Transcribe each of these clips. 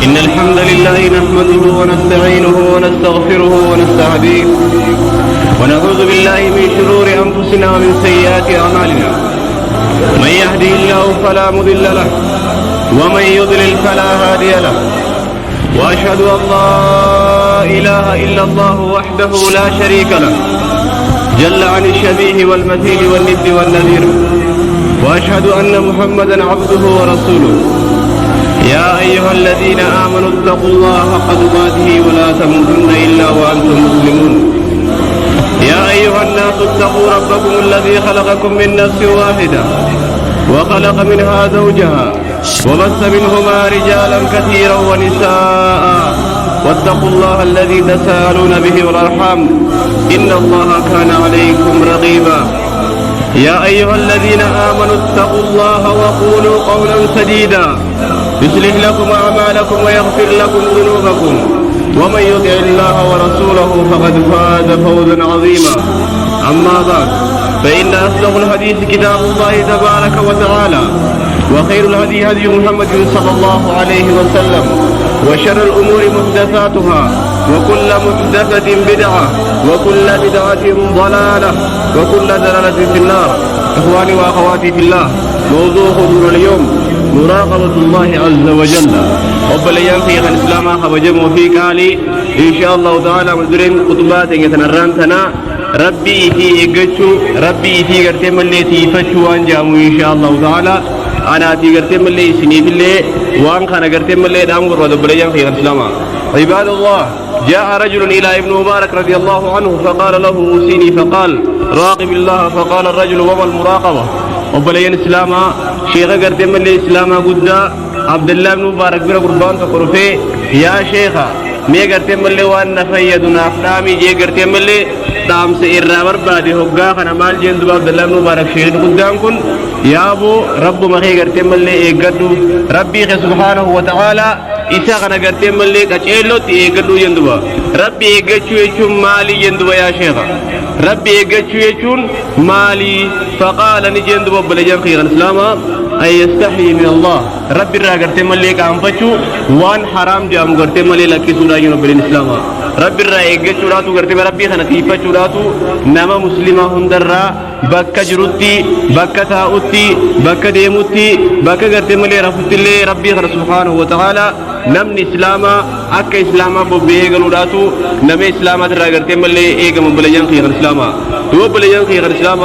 إن الحمد لله نحمده ونستعينه ونستغفره ونستهديه ونعوذ بالله من شرور أنفسنا ومن سيئات أعمالنا. من يهده الله فلا مضل له ومن يضلل فلا هادي له. وأشهد أن لا إله إلا الله وحده لا شريك له جل عن الشبيه والمثيل والند والنذير. وأشهد أن محمدا عبده ورسوله. يا أيها الذين آمنوا اتقوا الله حق تقاته ولا تموتن إلا وأنتم مسلمون. يا أيها الناس اتقوا ربكم الذي خلقكم من نفس واحدة وخلق منها زوجها وبث منهما رجالا كثيرا ونساء واتقوا الله الذي تساءلون به والأرحام إن الله كان عليكم رقيبا. يا أيها الذين آمنوا اتقوا الله وقولوا قولا سديدا يصلح لكم أعمالكم ويغفر لكم ذنوبكم ومن يطع الله ورسوله فقد فاز فوزا عظيما. أما بعد فإن أصدق الحديث كتاب الله تبارك وتعالى وخير الهدي هدي محمد صلى الله عليه وسلم وشر الأمور محدثاتها وكل محدثة بدعة وكل بدعة ضلالة وكل ضلالة في النار. إخواني وأخواتي في الله، موضوع حضور اليوم مراقبة الله عز وجل. وبليان في الإسلام خبجم وفي كالي إن شاء الله تعالى مدرين خطبات يتنرانتنا ربي في إيجتشو ربي في قرتم اللي تيفتشو وانجامو إن شاء الله تعالى. أنا في قرتم اللي سني في اللي وان خانا قرتم اللي دام قرد بليان في الإسلام. عباد الله، جاء رجل إلى ابن مبارك رضي الله عنه فقال له أوصيني، فقال راقب الله. فقال الرجل وما المراقبة؟ وبليان الإسلام شيخ قرتم اللي إسلام قد عبد الله بن مبارك بن قربان تقرفه يا شيخ مي قرتم اللي وان فيدنا أفرامي جي قرتم اللي تام سئر بربادي هقا خنا مال جندو عبد الله بن مبارك شيخ قدام كن يا أبو رب مخي قرتم اللي إيقدو ربي سبحانه وتعالى إسا خنا قرتم اللي كچيلو تي إيقدو جندو ربي إيقچو يچون مالي جندو يا شيخ ربي إيقچو يچون مالي. فقال نجندو بلجان خير الإسلام أن يستحي من الله. ربي را قرتم اللي كأنفتشو وان حرام جام قرتم اللي لكي سوراجين بالإسلام. ربي را إيقچو راتو قرتم ربي خنا تيفتشو راتو نما مسلمة هندر را بكا جروتي بكا تاؤتي بكا ديموتي بكا قرتم اللي رفت اللي ربي خنا سبحانه وتعالى نمن إسلاما أكا إسلاما ببيغلو راتو نمي إسلاما ترى قرتم اللي إيقم بلجان خير الإسلام. هو بلجان خير الإسلام.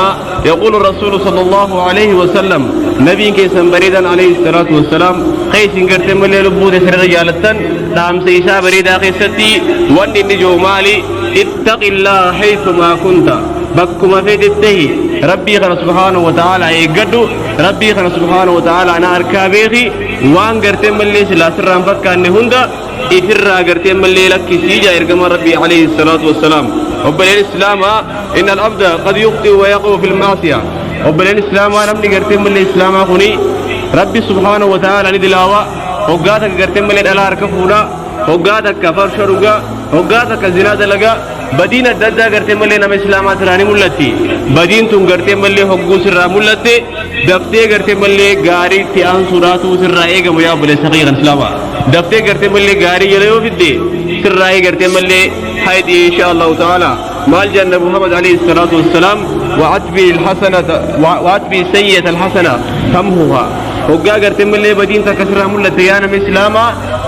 يقول الرسول صلى الله عليه وسلم نبي كيسن بريدا عليه الصلاة والسلام خيس قرتم اللي لبود سر رجالتن تام سيسا بريدا خيستي وان نجو مالي اتق الله حيثما كنت بكما في التهي ربي خنا سبحانه وتعالى يقدو ربي خنا سبحانه وتعالى أنا أركابيخي وان قرتم اللي سلا سران فكا هندا إفرا قرتم اللي لك سيجا إرقم ربي عليه الصلاة والسلام. وبلين الإسلام إن العبد قد يخطئ ويقع في المعصية. وبلين الإسلام نمني قرتم اللي إسلام خني ربي سبحانه وتعالى ندلاوا وقاتك قرتم اللي دلار كفونا وقاتك كفر شرقا وقاتك زنا دلقا بدين الددا قرتم اللي نم إسلامات راني ملتي بدين تم قرتم اللي حقو سرا ملتي دفتي قرتم اللي غاري تيان سراتو سرا إيغا مياب بلي سقيقا إسلاما دفتي قرتم اللي غاري يليو في الدي سرا إيغا قرتم اللي حيدي إن شاء الله تعالى مال جنة محمد عليه الصلاة والسلام وعتبي سيئة الحسنة تمهوها وقا قرتم اللي بدين تكسرها ملتيانا من إسلاما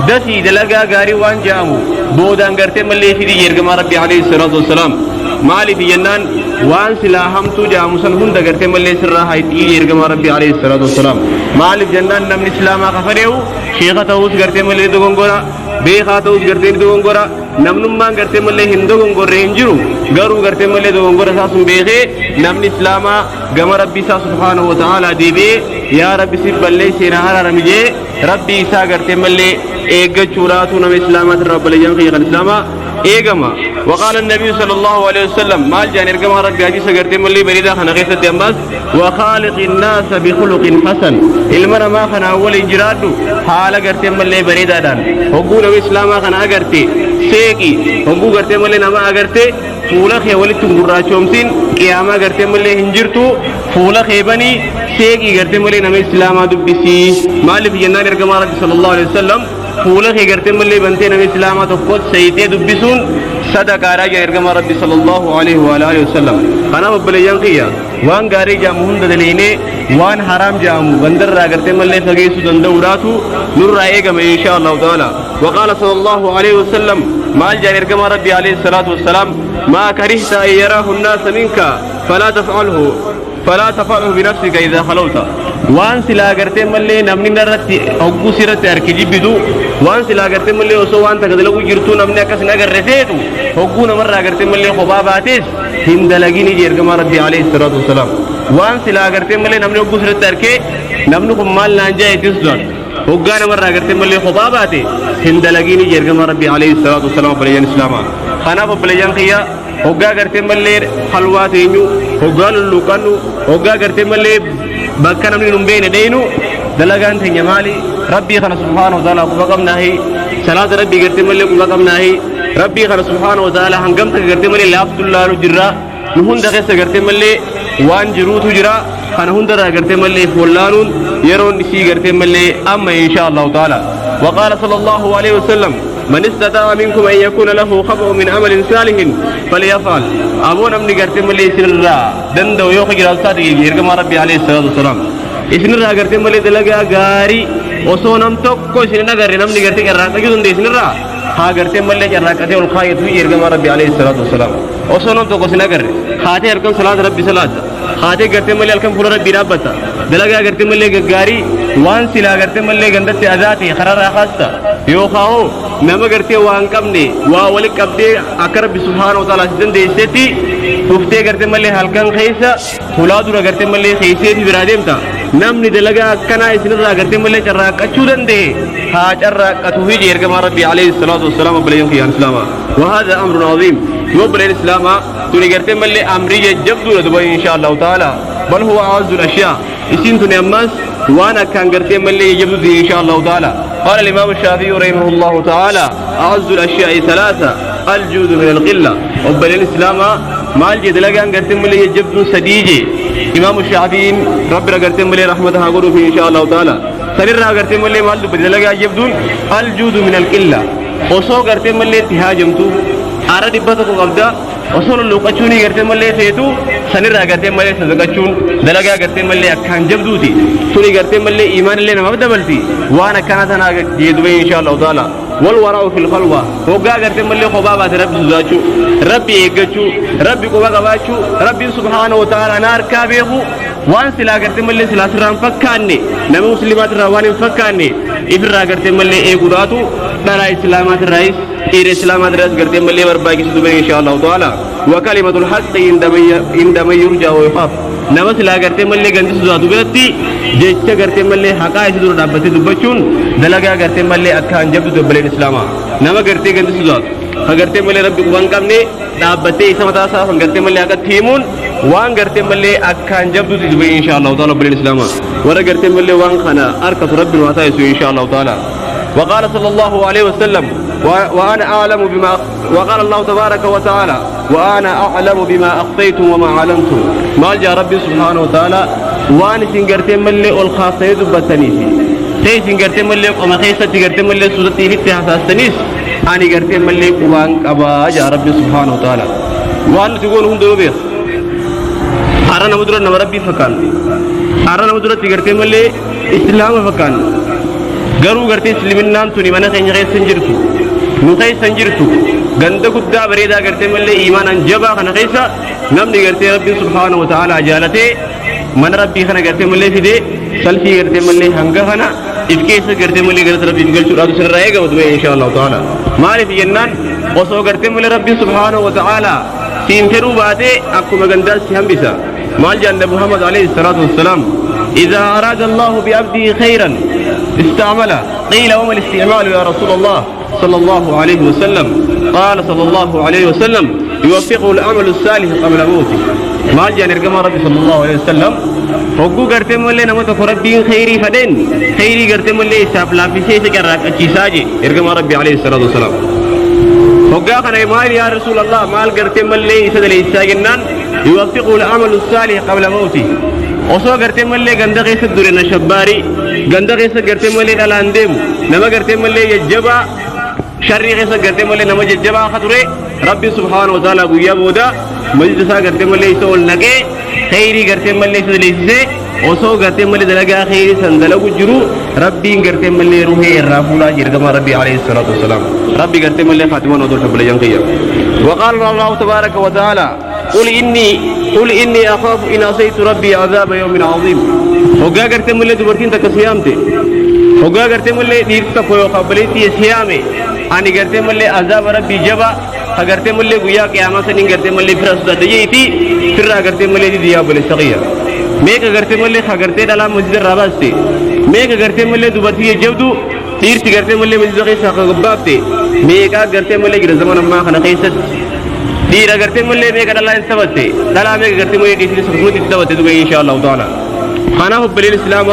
دسي دلقا غاري وان جامو بودان قرتم اللي في دي يرقم ربي عليه الصلاة والسلام مالي في جنان وان سلاهم تو جاموسن هند قرتم اللي سرها هايتي يرقم ربي عليه الصلاة والسلام مالي في جنان نمن إسلاما خفريو شيخة توس قرتم اللي دقنقرا بيخا توس قرتم دقنقرا نمنمان قرتم اللي هندو قنقر رينجرو قرو قرتم اللي دقنقرا ساسم بيخي نمن إسلاما قم ربي سبحانه وتعالى دي بي يا ربي سب اللي سينهار رمجي ربي إسا قرتم اللي إيقچو راتو نم إسلامات رب لجان خيق الإسلام إيقما. وقال النبي صلى الله عليه وسلم مال جان إرقما ربي عجيسا قرتم اللي بريدا خنا غيثة ديامباس وخالق الناس بخلق حسن المرا ما خنا أول إجرادو حالا قرتم اللي بريدا دان وقول إسلاما خنا أقرتي سيكي وقول قرتم اللي نما أقرتي فولا خي ولتم براچومسين قياما قرتم اللي هنجرتو فولا خيبني سيكي قرتم اللي نما إسلاما دبسي مالي في جنان إرقما ربي صلى الله عليه وسلم فولك قرتم اللي بنتين من إسلامات وقود سيتي دبسون صدق راجع إرقام ربي صلى الله عليه وآله وسلم أنا ببليان قيا وان غاري جامهون دليني وان حرام جامو بندر راقرتم اللي فقيسو دندوراتو نور رأيقم إن شاء الله تعالى وقال صلى الله عليه وسلم مال جان إرقام ربي عليه الصلاة والسلام ما كرهت أن يراه الناس منك فلا تفعله بنفسك إذا خلوت وان سلا غرتي ملي نمني نرتي اوغو سيرت اركجي بدو وان سلا غرتي ملي وسو وان تغدلو جيرتو نمني كس نغر رسيتو اوغو نمر غرتي ملي خباباتيس هندلغيني جيرغما ربي عليه الصلاه والسلام وان سلا غرتي ملي نمني اوغو سيرت اركي نمني كمال نانجا يتسدون اوغا نمر غرتي ملي خباباتي هندلغيني جيرغما ربي عليه الصلاه والسلام بليان اسلام خنا بليان خيا اوغا غرتي ملي حلواتينو اوغا لوكانو اوغا غرتي ملي بكنا من نبين دينو دلغان تنيا مالي ربي خنا سبحانه وتعالى قبقمنا هي صلاة ربي قرتي ملي قبقمنا هي ربي خنا سبحانه وتعالى هنقمت قرتي ملي لافت الله جرا نهون دغس قرتي ملي وان جروت جرا خنا هون درا قرتي ملي فلانون يرون شي قرتي ملي اما ان شاء الله تعالى وقال صلى الله عليه وسلم من استطاع منكم ان يكون له خبر من عمل صالح فليفعل ابونا من قرتي ملي سرا دندو يوخي جلسات يرغما ربي عليه الصلاه والسلام اسنرا قرتي ملي دلغا غاري وسونم توكو سننا غاري نمني قرتي قراقه جوندي اسنرا ها قرتي ملي قراقه والخايت يرغما ربي عليه الصلاه والسلام وسونم توكو سننا غاري خاتي اركم صلاه ربي صلاه خاتي قرتي ملي الكم فور ربي ربتا دلغا قرتي ملي غاري وان سلا قرتي ملي غندتي ذاتي خرر خاصه يو خاو نما قرتي وان قمني وا ولي قبدي اكرب سبحانه وتعالى سدن ديستي تفتي قرتي ملي هلكن خيسا فولادو قرتي ملي خيسي دي برادمتا نمني دلغا كنا اسنرا قرتي ملي چراقچو دندي ها چراقتو هي يرغما ربي عليه الصلاه والسلام بلين في الاسلام وهذا امر عظيم يوبل الاسلام توني قرتي ملي امري جبدو دبي ان شاء الله تعالى بل هو اعز الاشياء اسنتني امس وانا كان قرتي ملي جبدو ان شاء الله تعالى قال الامام الشافعي رحمه الله تعالى اعز الاشياء ثلاثه الجود من القله وبل الاسلام مال جد لغان قرتي ملي جبدو سديجي امام الشافعي رب قرتي ملي رحمته غرو في ان شاء الله تعالى سرر قرتي ملي مال بدل لغا جبدون الجود من القله وسو قرتي ملي تهاجمتو ارا دبتكو قبدا وصول لوقچوني قرتي ملي فيتو سنر قرتي ملي صدقچون دلغا قرتي ملي اكان جبدوتي سوري قرتي ملي ايمان لنا ما بدبلتي وانا كانت انا جيدوي ان شاء الله تعالى والوراء في الخلوه وقا قرتي ملي خبابات ربي زاچو ربي ايغچو ربي قوا قباچو ربي سبحانه وتعالى نار كابيهو وان سلا قرتي ملي سلا سران فكاني نبي مسلمات روان فكاني افرا قرتي ملي ايغوداتو دارا اسلامات الرئيس إير إسلامات رأس قرتي ملي برباكي سدوبين إن شاء الله تعالى وكلمة الحق عندما يرجع ويخاف نمس لا قرتي ملي قندس زادو بيتي جيتشا قرتي ملي حقا يسدور دابتي دبچون دلقا قرتي ملي أكان جبدو دبلين إسلاما نما قرتي قندس زاد فقرتي ملي ربي قوان قمني دابتي إسامتا صافا قرتي ملي أكاد تيمون وان قرتي ملي أكان جبدو دبلين إن شاء الله تعالى بلين إسلاما ورا قرتي ملي وان خنا أركة ربي واتايسو إن شاء الله تعالى وقال صلى الله عليه وسلم وأنا أعلم بما وقال الله تبارك وتعالى وأنا أعلم بما أخفيتم وما علمتم ما جاء ربي سبحانه وتعالى وأنا سنجرتي ملي والخاصة دبتنيسي تي سنجرتي ملي وما خيسة سنجرتي ملي سودتي في حساستنيس أنا جرتي ملي وان أبا جاء ربي سبحانه وتعالى وأنا تقول هم دوبيخ أرانا مدرة نمربي فكان أرانا مدرة سنجرتي ملي إسلام فكان garuu gartee isliminnaan tuni mana keenya keessa jirtu nu keessa jirtu ganda guddaa bareedaa gartee mallee iimaanan jabaa kana keessa namni gartee rabbi subhaanahu wa ta'ala jaalatee mana rabbii kana gartee mallee fidee salfii gartee mallee hanga kana if keessa gartee mallee gartee rabbii galchuudhaatu sirraa eegamu du'e insha Allah ta'ala maaliif jennaan osoo gartee mallee rabbi subhaanahu wa ta'ala siin fedhuu baatee akkuma gandaa si hambisa maal jaanna Muhammad alayhi salatu wassalam إذا أراد الله بعبده خيرا استعمله قيل وما الاستعمال يا رسول الله صلى الله عليه وسلم قال صلى الله عليه وسلم يوفقه العمل الصالح قبل موته ما جاء نرجم ربي صلى الله عليه وسلم فوقو قرتم ولا نمت ربي خيري فدين خيري قرتم ولا سافلا في شيء سكرك أشيساجي نرجم ربي عليه الصلاة والسلام فوقا كان مال يا رسول الله مال قرتم ولا يسد الإنسان يوفقه العمل الصالح قبل موته osoo gartee mallee ganda keessa dure na shabbaarii ganda keessa gartee mallee dhalaan deemu nama gartee mallee jajjabaa sharrii keessa gartee mallee nama jajjabaa akka ture rabbi subhaanahu wa ta'ala guyyaa booda masjida isaa gartee mallee isa ol naqee khayrii gartee mallee isa leessisee osoo gartee mallee dalagaa khayrii san dalagu jiru rabbiin gartee mallee ruhee irraa fuulaa jirgama rabbi alayhi salatu wassalam rabbi gartee mallee faatimaan odoo shabbalayyan kiyya وقال الله تبارك وتعالى قل إني أخاف إن عصيت ربي عذاب يوم عظيم وقا قرتم اللي دبرتين تك سيامتي وقا قرتم اللي ديرتك ويقبلتي سيامي أني قرتم اللي عذاب ربي جبا قرتم اللي قيا قيامة سنين قرتم اللي فرس دجيتي فرا قرتم اللي دياب الصغير ميك قرتم اللي خقرتين على مسجد الرباستي ميك قرتم اللي دبرتي جودو ديرتي قرتم اللي مسجد قيسا قبابتي ميكا قرتم اللي قرر زمان ما خنا قيست ديرا قرتم اللي ميكا دلا انسبتي دلا ميكا قرتم اللي ديسي سخمت انسبتي دوغي إن شاء الله تعالى خانا حب الإسلام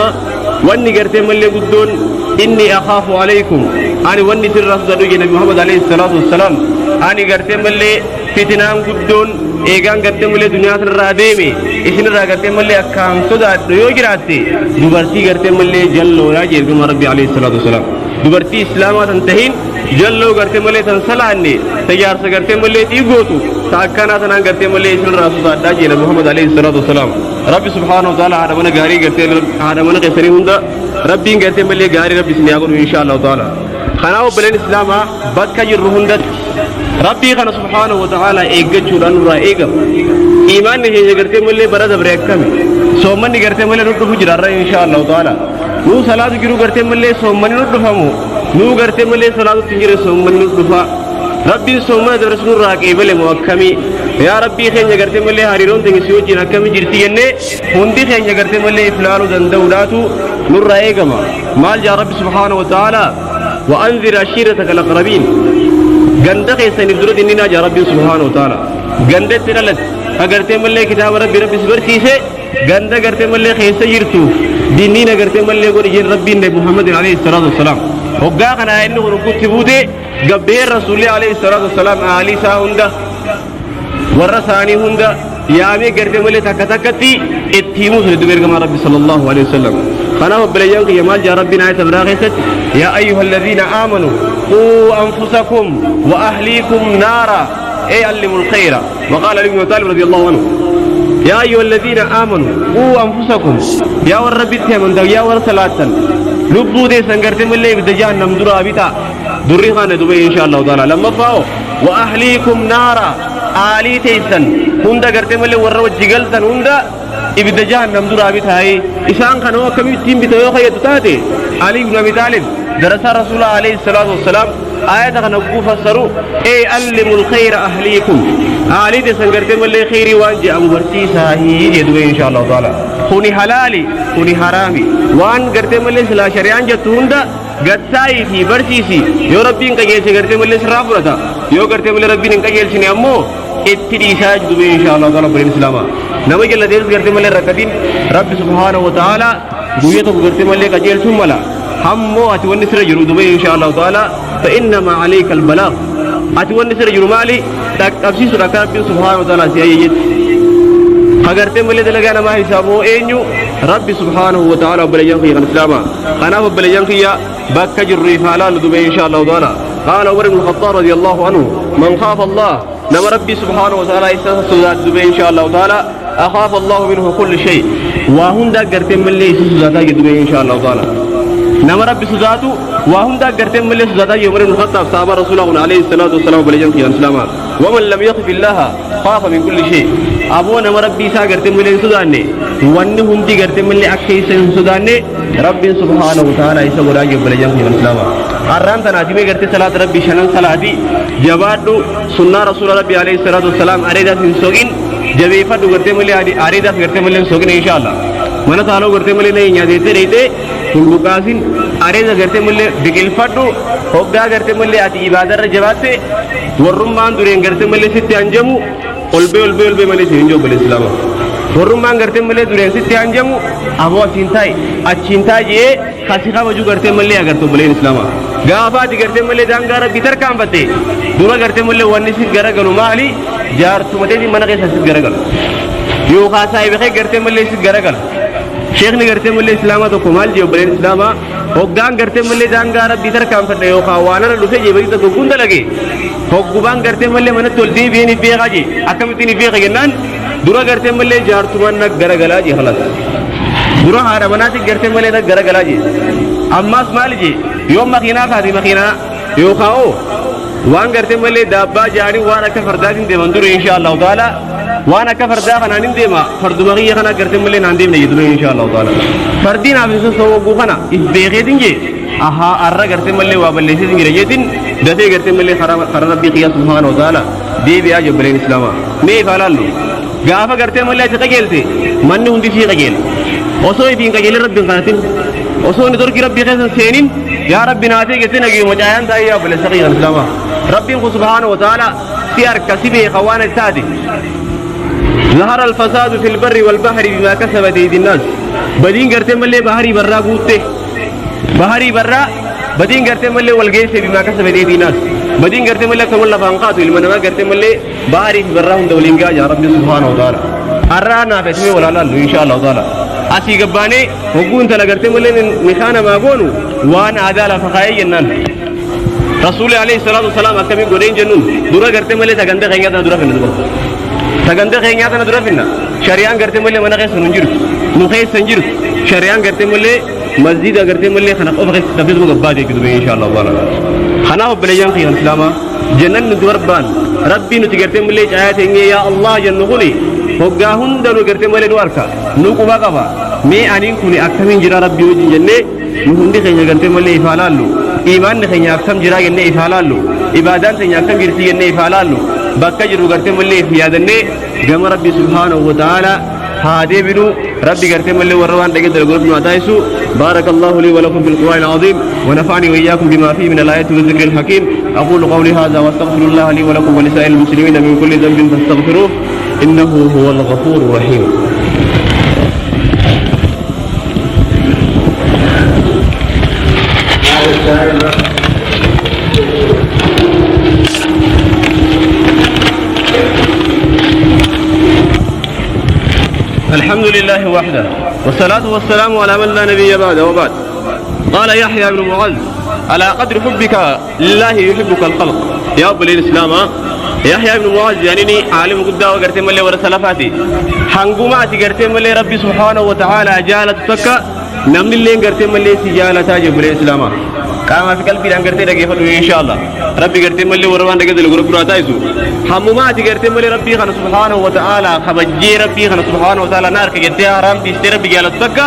واني قرتم اللي قدون إني أخاف عليكم أنا واني سر رسول نبي محمد عليه الصلاة والسلام أنا قرتم اللي فتنام قدون إيغان قرتم اللي دنيا سر ديمي إسن را قرتم اللي أكام صدا يوجراتي دوبرتي قرتم اللي جلو راجي رقم ربي عليه الصلاة والسلام دوبرتي إسلاما تنتهين جلو قرتم اللي تنسلاني تجار سقرتم اللي تيغوتو تاكنا تنان قرتم اللي إسن رسول داجي نبي محمد عليه الصلاة والسلام ربي سبحانه وتعالى هذا من غاري قرتم هذا من قسري هندا ربي قرتم اللي غاري ربي سنياغون إن شاء الله تعالى خناو بلين إسلام بكا يرهندت ربي خنا سبحانه وتعالى إيجتشو لنورا إيجم إيمان نهي قرتم اللي برد بريكم سومن قرتم اللي نطلب جرار إن شاء الله تعالى نو صلاة جرو قرتم اللي سومن نطلبهم نو قرتم اللي صلاة تنجر سومن نطلبها ربي سومن درسون راكيبل موكمي يا ربي خير قرتم اللي هاريرون تنسيو جنا كم جرتي إنه هندي خير قرتم اللي فلالو دندولاتو نور إيجما مال جا ربي سبحانه وتعالى وأنذر عشيرتك الأقربين غندق سنبدر ديننا جا ربي سبحانه وتعالى غندت تلت اگرتے ملے کتاب ربی ربی سبرتی سے گندا کرتے ملے خیسے یرتو دینینا کرتے ملے کو جن ربی نے محمد علیہ الصلوۃ والسلام وگا کنا انو کو تبوتے گبیر رسول علیہ الصلوۃ والسلام علی سا ہندا ورثانی ہندا یامے کرتے ملے تک تکتی اتیمو سے دبیر کما ربی صلی اللہ علیہ وسلم خنا بلیان کہ یمال جا ربنا تبراغست یا ایها الذين امنوا قوا انفسكم واهليكم نارا اي علموا الخير وقال ابن طالب رضي الله عنه يا ايها الذين امنوا قوا انفسكم يا رب تمن يا ور صلاه لبو دي سنگرت ملي بدجهنم درا بيتا دري خانه دبي ان شاء الله تعالى لما فاو واهليكم نارا آلي تيسن هندا گرت ملي ور وجغلتن هندا ابد جهنم درا بيتا هي اسان خنو كمي تيم بيتو خيتاتي علي بن ابي طالب درس رسول الله عليه الصلاه والسلام آية نقول فسروا أي علموا الخير أهليكم آلي دي سنگرت ملي خيري وانجي أمورتي ساهي يدوي إن شاء الله تعالى خوني حلالي خوني حرامي وان گرت ملي سلا شريان جتون دا گتساي في برسيسي يو ربي انك جيسي گرت ملي سرافرتا يو گرت ملي ربي انك جيسي نعمو اتدي ساج دوي إن شاء الله تعالى برين سلاما نوي جل ديس گرت ملي ركتين رب سبحانه وتعالى بويتو گرت ملي كجيل سملا همو أتوني سر جرو دوي إن شاء الله تعالى فإنما عليك البلاغ أتوني سر جرو مالي تفسير سورة رب سبحانه وتعالى سيئيت أجرت ملي دلنا ما حسابه إنيو رب سبحانه وتعالى بليان في الإسلام أنا بليان في بكجر رفالان دوي إن شاء الله تعالى قال عمر بن الخطاب رضي الله عنه من خاف الله نما ربي سبحانه وتعالى يستسد دوي إن شاء الله تعالى أخاف الله منه كل شيء وهندا أجرت ملي يستسد دوي إن شاء الله تعالى نما ربي سزاتو وهم دا قرتم ملي سزاتا عمر بن الخطاب صحابه رسول الله عليه الصلاه والسلام بلجن في الاسلام ومن لم يخف الله خاف من كل شيء ابو نما ربي سا قرتم ملي سزاني ون هم دي قرتم ملي اكي سزاني ربي سبحانه وتعالى يسا وراجي بلجن في الاسلام اران تناجمي قرت صلاه ربي شنن صلاتي جوادو سنة رسول ربي عليه الصلاه والسلام اريدا سوغين جبي فدو قرتم ملي اريدا قرتم ملي سوغين ان شاء الله من تعالى قرتم ملي نہیں يا دیتے رہتے बुकासिन अरेजा करते मुल्ले बिकिल फटू होगा करते मुल्ले आती इबादत रजवाते वरुमान दुरें करते मुल्ले सित्ते अंजमु ओल्बे मले सिंजो बल इस्लाम वरुमान करते मुल्ले दुरें सित्ते अंजमु अबो चिंता ये खासिका वजू करते मुल्ले अगर तो बले इस्लाम गाफाती करते मुल्ले दांगारा भीतर काम बते दूरा करते मुल्ले वन्नी सित गरगलु माली जार तुमते दी मन के सित गरगल यो खासा है वे करते मुल्ले सित गरगल شيخ نقرتي ملي إسلامة وكمال جيو برين إسلامة هقان قرتي ملي دانقا ربي تركام فتنة يوخا وانا رلوسي جيبري تقوكون دلقي هقبان قرتي ملي من التولدي بيني فيها جي أكمتيني فيها جنان دورا قرتي ملي جارتوان نك غرقلا جي خلاص دورا هارماناتي قرتي ملي نك غرقلا جي أما اسمال جي يوم مخينا خاتي مخينا يوخاو وان قرتي ملي دابا جاري وانا كفرداتين دي مندور إن شاء الله تعالى وانا كفر داخل عن ديما فرد مغيه خنا قرتم اللي نانديم نيدو ان شاء الله تعالى فردين ابي سو خنا بيغيدين جي اها ار قرتم اللي وابلي سيدين ريتين دفي قرتم اللي خراب ربي قياس سبحانه وتعالى دي بيا جبرين الاسلام مي فالالو غافا قرتم اللي تقيلتي من هندي في قيل وسوي بين قيل ربي قاتل وسوي ندور ربي خيس سينين يا ربي ناتي قتنا جي مجايان تايا بل سقي الاسلام ربي سبحانه وتعالى سيار كسبه خوان التادي ظهر الفساد في البر والبحر بما كسبت ايدي الناس بدين قرتي ملي بحري برا قوته بحري برا بدين قرتي ملي والجيس بما كسبت ايدي الناس بدين قرتي ملي كمل فانقات لمن ما قرتي ملي بحري برا هم دولين يا رب سبحانه وتعالى ارانا فتمي ولا لا ان شاء الله تعالى اسي غباني وقون تلا قرتي ملي مخانا ما قونو وانا عداله فخاي جنان رسول عليه الصلاه والسلام اكمي غورين جنون دورا قرتي ملي تغند خينيا دورا فين تغند خينيا دورا فين شريان قرتي ملي منخ سنجر نخي سنجر شريان قرتي ملي مسجد قرتي ملي خنا اوفخ تبيز مغبادي كدو ان شاء الله تعالى خنا بليان في الاسلام جنن ندوربان ربي نتقرتي ملي جايات يا الله جنغني هوغا هندلو قرتي ملي دواركا نوكو باقبا مي انين كوني اكتمين جرا ربي وجي جنة نهندي خينيا قرتي ملي افالالو إيمان خينيا اكتم جرا جنة افالالو عبادات خينيا اكتم جرتي جنة افالالو بكا جرو قرتي ملي فيادنة جمع ربي سبحانه وتعالى هادي بنو ربي قرتي ملي وروان دقيت القرآن واتايسو بارك الله لي ولكم في القرآن العظيم ونفعني وإياكم بما فيه من الآيات والذكر الحكيم أقول قولي هذا واستغفر الله لي ولكم ولسائر المسلمين من كل ذنب فاستغفروه إنه هو الغفور الرحيم الحمد لله وحده والصلاة والسلام على من لا نبي بعده وبعد قال يحيى بن معاذ على قدر حبك لله يحبك الخلق يا أبو الإسلام يحيى بن معاذ يعني عالم قد وقرت ملي ورسلفاتي حنقوماتي قرت ملي ربي سبحانه وتعالى جالت تكا نمن اللي قرت ملي سجالة تاجب الإسلام كما في قلبي أن قرت لك إن شاء الله ربي قرت ملي وروان دقيت الغرب راتايسو حموماتي قرت ملي ربي خنا سبحانه وتعالى خبجي ربي خنا سبحانه وتعالى نار كجتي حرام تشتري ربي جالت تكا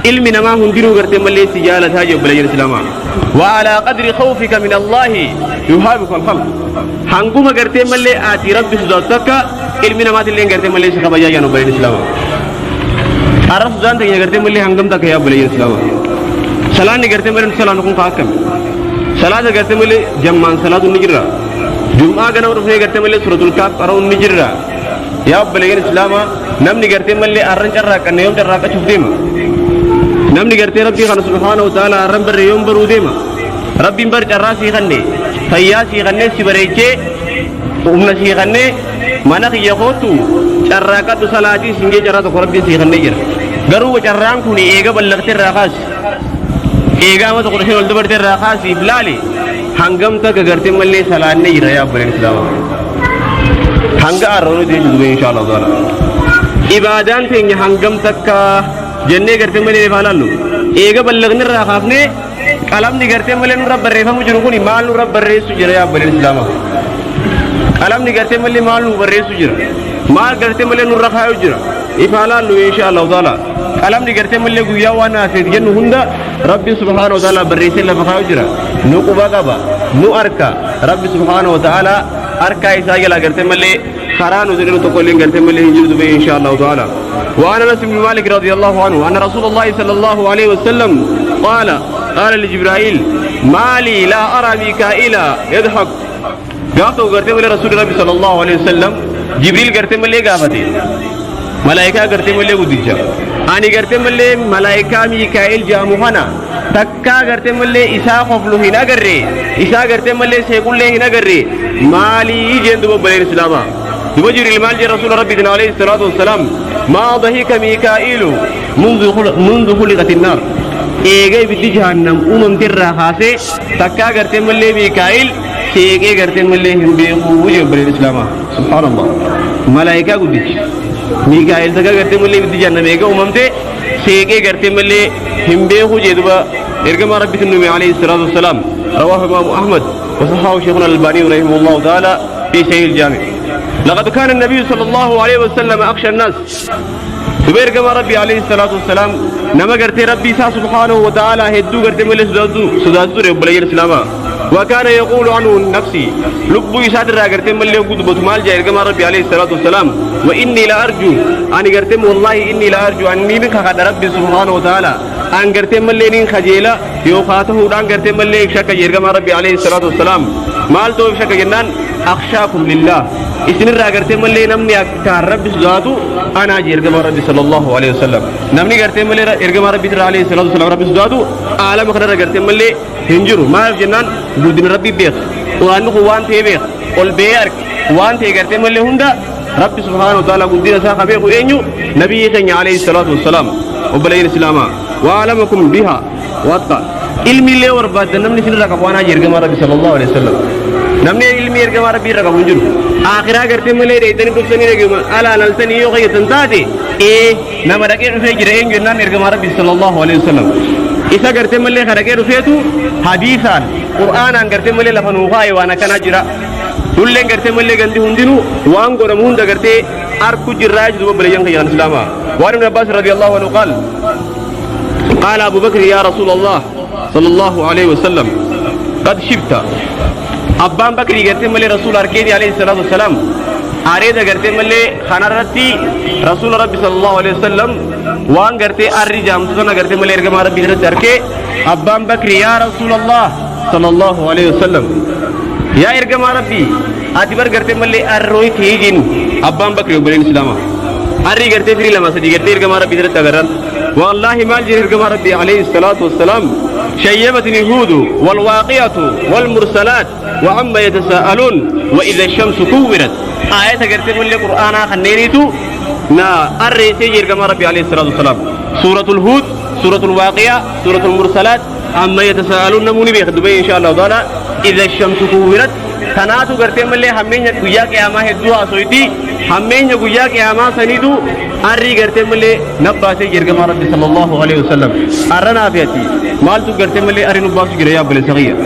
علمنا ما هنديرو قرت ملي سجالة تاجب الإسلام وعلى قدر خوفك من الله يهابك الخلق حنقوم قرت ملي آتي ربي سدوتك علمنا ما تلين قرت ملي سخبجي جانو بالإسلام عرف زانت يا قرت ملي حنقوم تك يا بالإسلام سلام قرت ملي سلام نكون قاكم صلاة قرت ملي جمان صلاة النجرة جمعة كنا ورفنا قرت ملي سورة الكاف أرون النجرة يا بالإسلام نمني قرت ملي أرن جرّا كنا يوم جرّا كشوف ديما نمني قرت ربي خنا سبحانه وتعالى أرن بر يوم برو ديما ربي بر جرّا سي خنّي فيا سي خنّي سبريجة أمنا سي خنّي mana khiyyaatu carraaqatu salaatii singe jarrata qorabbi si khanne jira garuu carraan kun eega ballaqte raaxaas eega ma tokko dhee ol dabarte raaxaas iflaali hangamta gagarte mallee salaanne jira yaa abboleen islaama hanga arroonu deebisu dubee inshallah taala ibadaan teenya hangamta ka jennee garte mallee ifaalaallu eega ballaqne raaxaafne qalamni garte mallee nurra barreeffamu jiru kun maal nurra barreessu jira yaa abboleen islaama alam ni garte malli maal nu barreessu jira maal garte malli nu raxaayu jira ifaalaallu inshallah taala alam ni garte malli guyyaa waan haasee jennu hunda rabbi subhanahu wa taala barreessee lafa kaayu jira nu quba qaba nu arka rabbi subhanahu wa taala arka isaa jala garte malli karaa nu jedhenu tokko illee garte malli hin jiru dubee inshallah taala وعن انس بن مالك رضي الله عنه ان رسول الله صلى الله عليه وسلم قال لجبرائيل ما لي لا ارى ميكائيل يضحك قافتو قرتي ملي رسول الله صلى الله عليه وسلم جبريل قرتي ملي قافتي ملائكة قرتي ملي وديجا أني قرتي ملي ملائكة ميكائيل جاموهنا تكا قرتي ملي إساء خفلو هنا قرري إساء قرتي ملي سيقول لي هنا قرري مالي جندو ببالين إسلاما دبو جبريل مال جي رسول ربي عليه الصلاة والسلام ما ضحك ميكائيل منذ خلقت النار إيجاي بدي جهنم ترى خاسي تكا قرتم اللي ميكائيل سيجي قرتم اللي هم بيقو وجب الإسلام سبحان الله ملائكة قديش ميكائيل تكا قرتم اللي بدي جهنم إيجا سيجي قرتم اللي هم بيقو جدوا إرجم ربي النبي عليه الصلاة والسلام رواه الإمام أحمد وصححه شيخنا الألباني رحمه الله تعالى في صحيح الجامع. لقد كان النبي صلى الله عليه وسلم أخشى الناس إرجم ربي عليه الصلاة والسلام نما قرتي ربي سبحانه وتعالى هدو قرتي ملي سدادو رب الإسلام وكان يقول عنه نفسي لبو يسادر قرتي ملي وجود بطمال جاء إرجم ربي عليه الصلاة والسلام وإني لا أرجو أني قرتي والله إني لا أرجو أني منك قد ربي سبحانه وتعالى أن قرتي ملي نين خجيلة يوقاته دان قرتي ملي شك إرجم ربي عليه الصلاة والسلام مالتو شك جنان أخشاكم لله إسنر قرتي ملي نمني أكثر ربي سدادو أنا أجي إرجم ربي صلى الله عليه وسلم نمني قرتي ملي إرجم ربي عليه الصلاة والسلام ربي سدادو عالم خير قرتي ملي هنجرو ما جنان بدين ربي بيخ وأنه وان تبيخ والبيارك وان تقرتي ملي هندا ربي سبحانه وتعالى بدين ساق بيخ وإنيو نبي عليه الصلاة والسلام وبلغ الإسلام وعلمكم بها واتقى علمي اللي وربات نمني سنر ركب وانا أجي إرجم ربي صلى الله عليه وسلم نمني علمي إرجم ربي ركب هنجرو آخرها قرتي ملي ريتني كبسني رجيم ألا نلتني يوغي تنتاتي إيه نما ركير في جرين جنان إرجم ربي صلى الله عليه وسلم إذا قرتي ملي خرجير فيتو حديثا قرآن أن قرتي ملي لفنوخاي وانا كان أجرا تولين قرتي ملي قندي هندينو وان قرمون دا قرتي أركو جراج دو بليان خيان الإسلام وعن ابن عباس رضي الله عنه قال أبو بكر يا رسول الله صلى الله عليه وسلم قد شبت أبان بكري قرتي ملي رسول أركيدي عليه الصلاة والسلام أريد قرتي ملي خنرتي رسول ربي صلى الله عليه وسلم وان قرتي الرجام سنة قرتي ملي إرجم ربي دركي أبان بكري يا رسول الله صلى الله عليه وسلم يا إرجم ربي أتبر قرتي ملي الروي تيجين أبان بكري وبلين الإسلام أري قرتي فري لما سدي قرتي إرجم ربي درت قرن والله ما جي إرجم ربي عليه الصلاة والسلام شيبتني هود والواقية والمرسلات وعما يتساءلون وإذا الشمس كورت آية قرتي ملي قرآن خنيريتو نا الرئيسي يرجم ربي عليه الصلاة والسلام سورة الهود سورة الواقية سورة المرسلات عما يتساءلون نموني بيخدبي إن شاء الله تعالى إذا الشمس كورت تناتو قرتي ملي همين يقويا قياما هدوها سويتي همين يقويا قياما سنيدو أري قرتي ملي نباسي يرجم ربي صلى الله عليه وسلم أرنا فياتي مالتو قرتي ملي أري نباسي جريا بلي صغير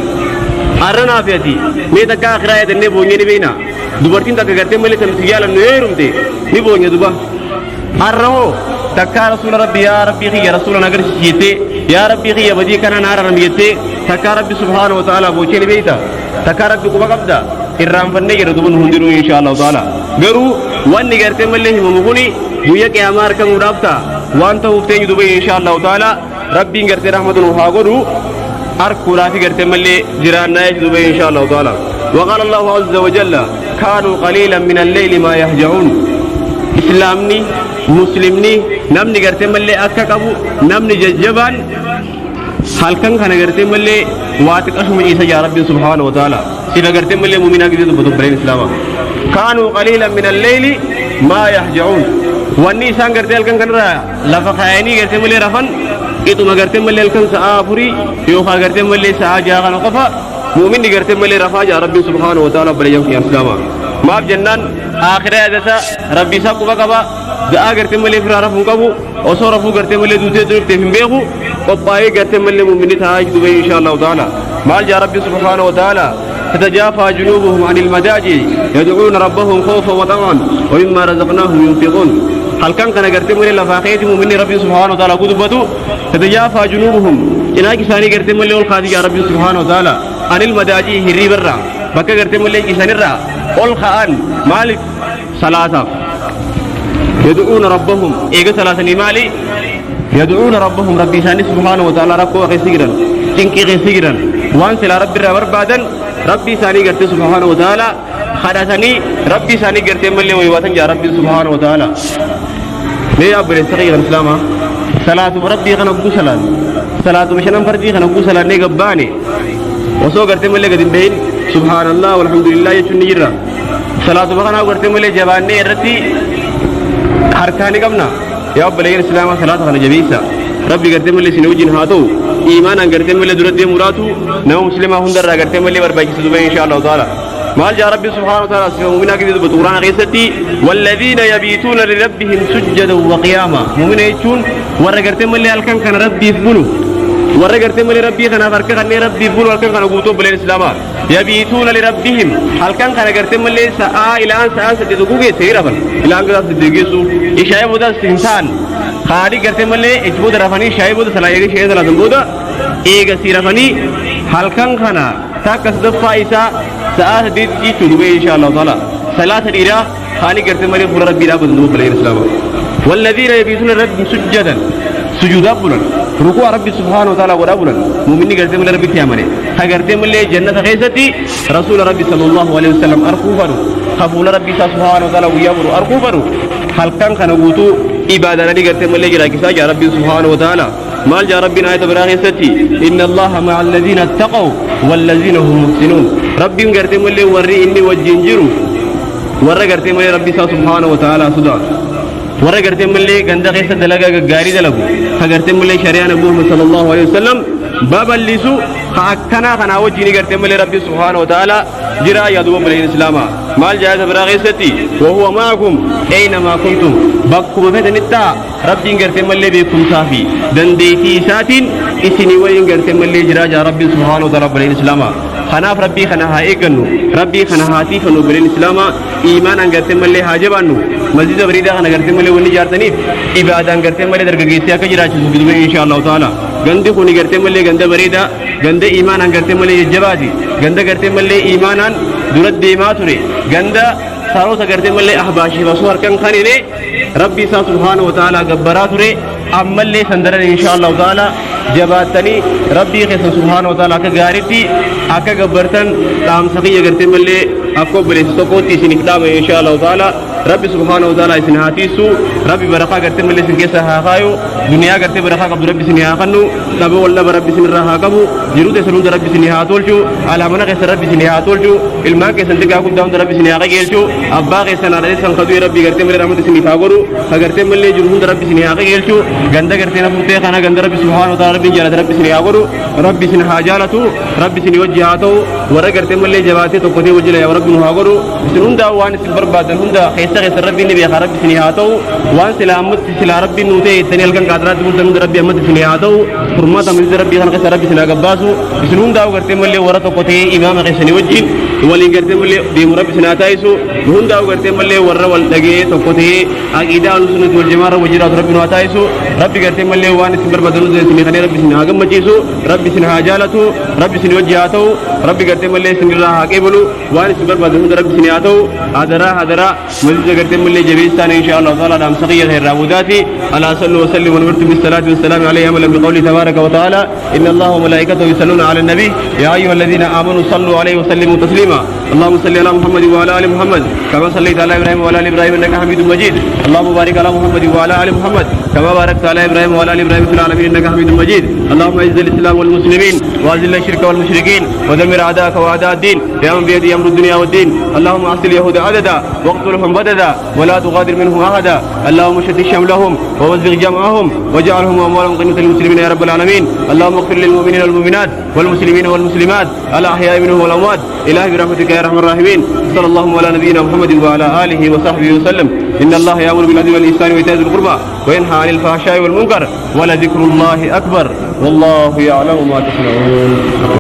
أرنا فياتي ميتا كاخرايا دني بوني بينا dubartiin takka gartee malee samti yaalan heerumte ni boonya duba arraho takka rasul rabbi ya rabbi khiyya rasul nagar siyete ya rabbi khiyya badi kana nara ramiyete takka rabbi subhanahu wa ta'ala bocheni beita takka rabbi kuba qabda irram fanne gero dubun hundiru inshallah ta'ala garu wanni gartee malee himumuguni buya qiyamar kan udafta wanta ufteeni duba inshallah ta'ala rabbi gartee rahmatun wa godu arku rafi gartee malee jiranna duba inshallah ta'ala وقال الله عز وجل كانوا قليلا من الليل ما يهجعون إسلامني مسلمني نمني قرتي ملي أكاكبو نمني ججبان هل كان قرتي ملي واتك أشم إيسا يا ربي سبحانه وتعالى سيدا قرتي ملي مؤمنا قديد بطبرين إسلاما كانوا قليلا من الليل ما يهجعون واني سان قرتي هل كان لفقائني قرتي ملي رفن إتو ما قرتي ملي هل كان سآفري يوخا قرتي ملي سآجاغا نقفا مؤمن قرتي ملي رفاجا ربي سبحانه وتعالى بليان في اسلاما ما بجنان اخر هذا ربي ساقو بقبا دا قرتي ملي فرارفو قبو وصرفو قرتي ملي دوتي دوتي فيمبيخو وباي قرتي ملي مؤمن تاج دبي ان شاء الله تعالى مال جا ربي سبحانه وتعالى تتجافى جنوبهم عن المضاجع يدعون ربهم خوفا وطمعا ومما رزقناهم ينفقون هل كان قرتي ملي لفاقيتي مؤمن ربي سبحانه وتعالى قدبتو تتجافى جنوبهم إناك ساني قرتي ملي والخادي يا ربي سبحانه وتعالى عن المداجي هري برا بكا قرتي ملي كسانرا والخان مالك ثلاثة يدعون ربهم إيجا ثلاثة مالي يدعون ربهم ربي ساني سبحانه وتعالى ربه خيسيرا تنكي خيسيرا وان سلا ربي رابر بعدن ربي ساني قرتي سبحانه وتعالى خدثني ربي ساني قرتي ملي ويواتن يا ربي سبحانه وتعالى ليه أبو السقير الإسلام صلاة ربي خنبو صلاة صلاة مشنم فردي خنبو صلاة نيجباني وسو قرتي ملي قدين بين سبحان الله والحمد لله يشون نجرا صلاة بخنا قرتي ملي جباني رتي harkaani qabna yaa obboleeyyan islaamaa salaata kana jabeessa rabbi gartee malee isin wajjin haa ta'u iimaanaan gartee malee dura deemuudhaatu nama muslimaa hundarraa gartee malee barbaachisu duba inshaa Allah ta'ala maal jaa rabbi subhaanahu wa ta'ala sifa mu'minaa keessatti dubbatu quraana keessatti walladhiina yabiituuna lirabbihim sujjadan wa qiyaama mu'mina jechuun warra gartee malee halkan kana rabbiif bulu warra gartee malee rabbii kanaaf harka kannee rabbiif bulu halkan kana guutuu obboleen islaamaa yabiituuna lirabbihim halkan kana gartee malee sa'aa ilaan sa'aa saddeet gugeesse hirafan ilaan gadaa saddeet geessu ishaa'ee booda sintaan haadhi gartee malee ejbooda rafanii ishaa'ee booda salaa eegee ishee salatan booda eega si rafanii halkan kana takka sadaffaa isaa sa'aa saddeet jechuun dhugee inshaa Allah ta'ala salaata dhiiraa haani gartee malee fuula rabbii dhaabatu duuba obboleen islaamaa walladhiina yabiituuna lirabbihim sujjadan sujuudaa bulan ركوع ربي سبحانه وتعالى ورابنا مؤمنين قرتي من ربي تيامني هقرتي من جنة خيستي رسول ربي صلى الله عليه وسلم أركوفرو خفول ربي سبحانه وتعالى ويامر أركوفرو هل كان نقوتو إبادة لدي قرتي من لجرا كساجا ربي سبحانه وتعالى مال جا ربنا آية براغيستي إن الله مع الذين اتقوا والذين هم محسنون ربي قرتي من لي وري إني وجنجرو ورى قرتي من ربي سبحانه وتعالى صدق warra gartee malee ganda keessa dalagaa gaggaarii dalagu ka gartee malee shari'aa nabi Muhammad sallallahu alaihi wasallam babal'isu ka akkanaa kanaa wajjin gartee malee rabbi subhaanahu wa ta'ala jira yaadu obboleen islaamaa maal jaayata biraa keessatti wa huwa ma'akum aynamaa kuntum bakkuma fedhanittaa rabbiin gartee malee beekumsaa fi dandeettii isaatiin isinii waliin gartee malee jira jaa rabbi subhaanahu wa ta'ala obboleen islaamaa kanaaf rabbii kana haa eeggannu rabbii kana haa tiifannu obboleen islaamaa iimaanaan gartee malee haa jabaannu masjida bariidaa kana gartee malee wanni ijaartaniif ibaadaan gartee malee dargaggeessee akka jiraachisu bidubee inshaa Allah ta'ala gandi kuni gartee malee ganda bariidaa ganda iimaanaan gartee malee jajjabaati ganda gartee malee iimaanaan dura deemaa ture ganda saroota gartee malee ahbaashii basuu harkan kanine rabbi isaa subhaanahu wa ta'ala gabbaraa ture ammallee sandaran inshaa Allah ta'ala jabaatanii rabbii keessan subhaanahu wa ta'ala akka gaariitti akka gabbartan dhaamsa kiyya gartee malee akka obboleessa tokkootti isiniif dhaama inshaa Allah ta'ala rabbi subhaanahu wa ta'ala isin haatiisu rabbi barakaa gartee malee isin keessa haa kaayu duniyaa gartee barakaa qabdu rabbi isin haa kannu dhabe wallaba rabbi isin irraa haa qabu jiruu teessan hunda rabbi isin haa tolchu alaamana keessan rabbi isin haa tolchu ilmaan keessan xiqqaa guddaa hunda rabbi isin haa qajeelchu abbaa keessan haadha keessan kaduu rabbi gartee malee rahmata isin haa godhu ka gartee malee jiru hunda rabbi isin haa qajeelchu ganda gartee nafurtee kana ganda rabbi subhaanahu wa ta'ala rabbi jaalata rabbi isin haa godhu rabbi isin haa jaalatu rabbi isin wajji haa ta'u warra gartee malee jabaatee tokkotee wajjila yaa rabbi nu haa godhu isin hunda waan isin barbaadan hunda keessa ربي النبي يا ربي سني هاتو وان سلا أمت سلا ربي نوتي تاني الكن قادرات تقول تنود ربي أمت سني هاتو فرمات من ربي خان قصر ربي سنا قباسو يسنون داو قرتي ملي ورثة قطعي إمام قسني وجين ولين قرتي ملي بيم ربي سنا تايسو يهون داو قرتي ملي ورا والدقي تقطعي عقيدة السنة والجماعة وجيرات ربي نواتايسو ربي قرتي ملي وان سمر بدلو زي سني خاني ربي سنا قم مجيسو ربي سنا هاجالتو ربي سني وجهاتو ربي قرتي ملي سني الله حقيبلو وان سمر بدلو ربي سني هاتو هدرا مزيد قرتي ملي جبيستان إن شاء الله تعالى دام سقية الرابوداتي على صلوا وسلم ونمرت بالصلاة والسلام عليه أملا بقوله تبارك وتعالى إن الله وملائكته يصلون على النبي يا أيها الذين آمنوا صلوا عليه وسلموا تسليما اللهم صل على محمد وعلى آل محمد كما صليت على إبراهيم وعلى آل إبراهيم إنك حميد مجيد اللهم بارك على محمد وعلى آل محمد كما باركت على إبراهيم وعلى آل إبراهيم في العالمين إنك حميد مجيد اللهم أعز الإسلام والمسلمين وأذل الشرك والمشركين ودمر أعداءك وأعداء الدين يا من بيده أمر الدنيا والدين اللهم أحصل اليهود عددا واقتلهم بددا ولا تغادر منهم أحدا اللهم شتت شملهم ووزغ جمعهم واجعلهم أموالهم غنيمة للمسلمين يا رب العالمين اللهم اغفر للمؤمنين والمؤمنات والمسلمين والمسلمات الأحياء منهم والأموات إلهي برحمتك يا أرحم الراحمين صلى الله على نبينا محمد وعلى آله وصحبه وسلم إن الله يأمر بالعدل والإحسان وإيتاء ذي القربى وينهى عن الفحشاء والمنكر ولذكر الله أكبر والله يعلم ما تصنعون